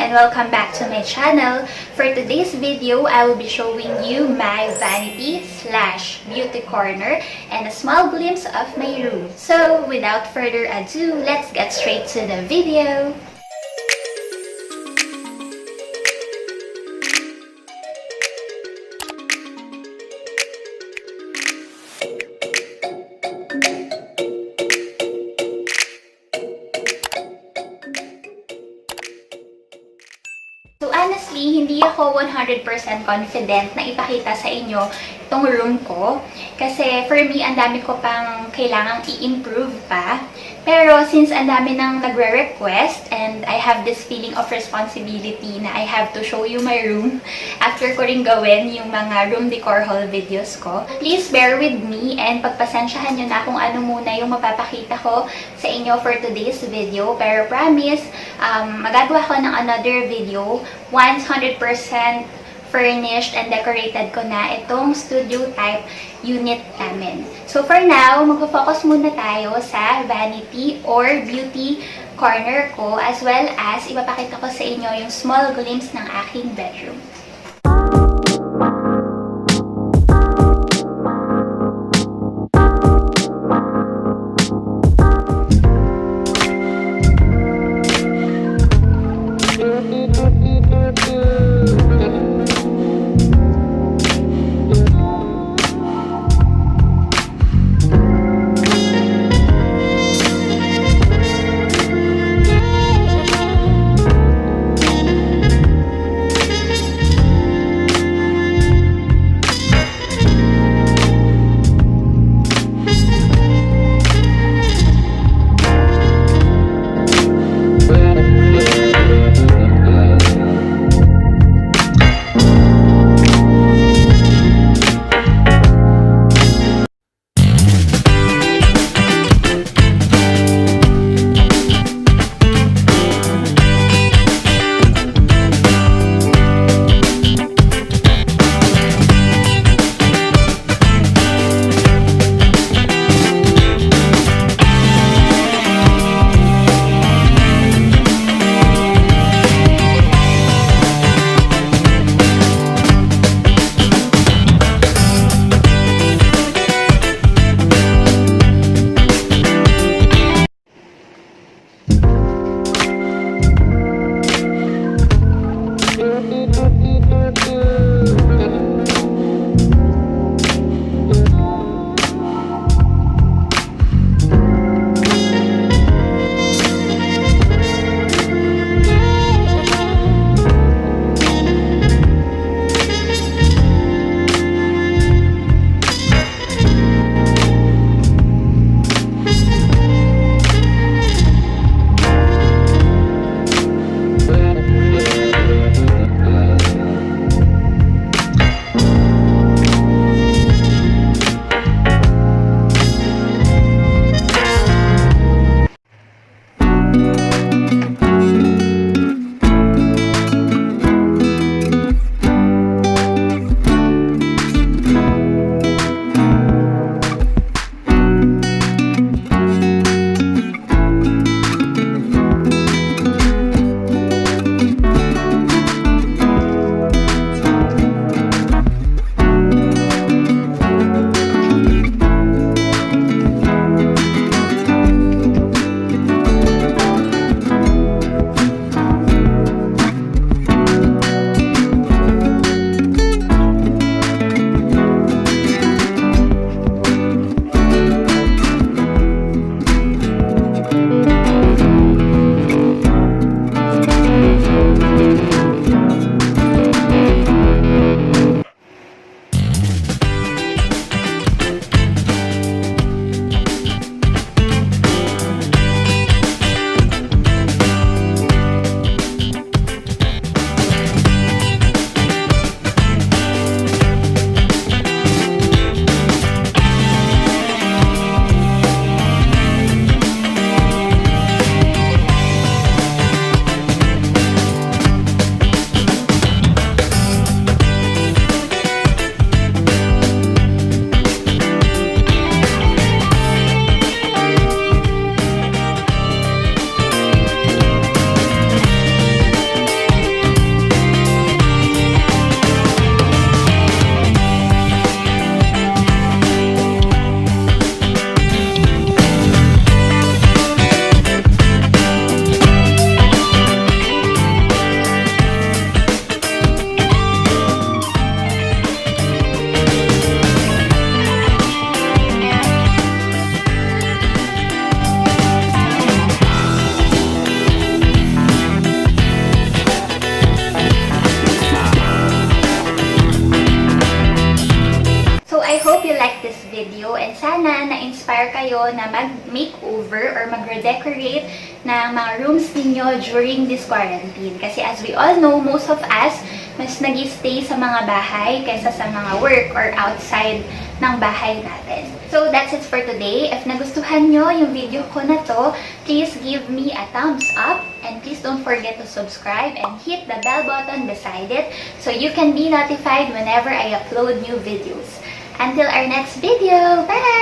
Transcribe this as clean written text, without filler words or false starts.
and welcome back to my channel. For today's video, I will be showing you my vanity/beauty corner and a small glimpse of my room. So without further ado, let's get straight to the video. So honestly, hindi ako 100% confident na ipakita sa inyo itong room ko. Kasi for me, ang dami ko pang kailangang i-improve pa. Pero since ang dami nang nagre-request and I have this feeling of responsibility na I have to show you my room after ko rin gawin yung mga room decor haul videos ko, please bear with me and pagpasensyahan nyo na kung ano muna yung mapapakita ko sa inyo for today's video. Pero promise, magagawa ko ng another video once 100% furnished and decorated ko na itong studio type unit namin. So for now, magpo-focus muna tayo sa vanity or beauty corner ko, as well as ipapakita ko sa inyo yung small glimpse ng aking bedroom. sana na-inspire kayo na mag-makeover or mag-redecorate ng mga rooms ninyo during this quarantine. Kasi as we all know, most of us mas nag-stay sa mga bahay kaysa sa mga work or outside ng bahay natin. So that's it for today. If nagustuhan nyo yung video ko na to, please give me a thumbs up and please don't forget to subscribe and hit the bell button beside it so you can be notified whenever I upload new videos. Until our next video, bye!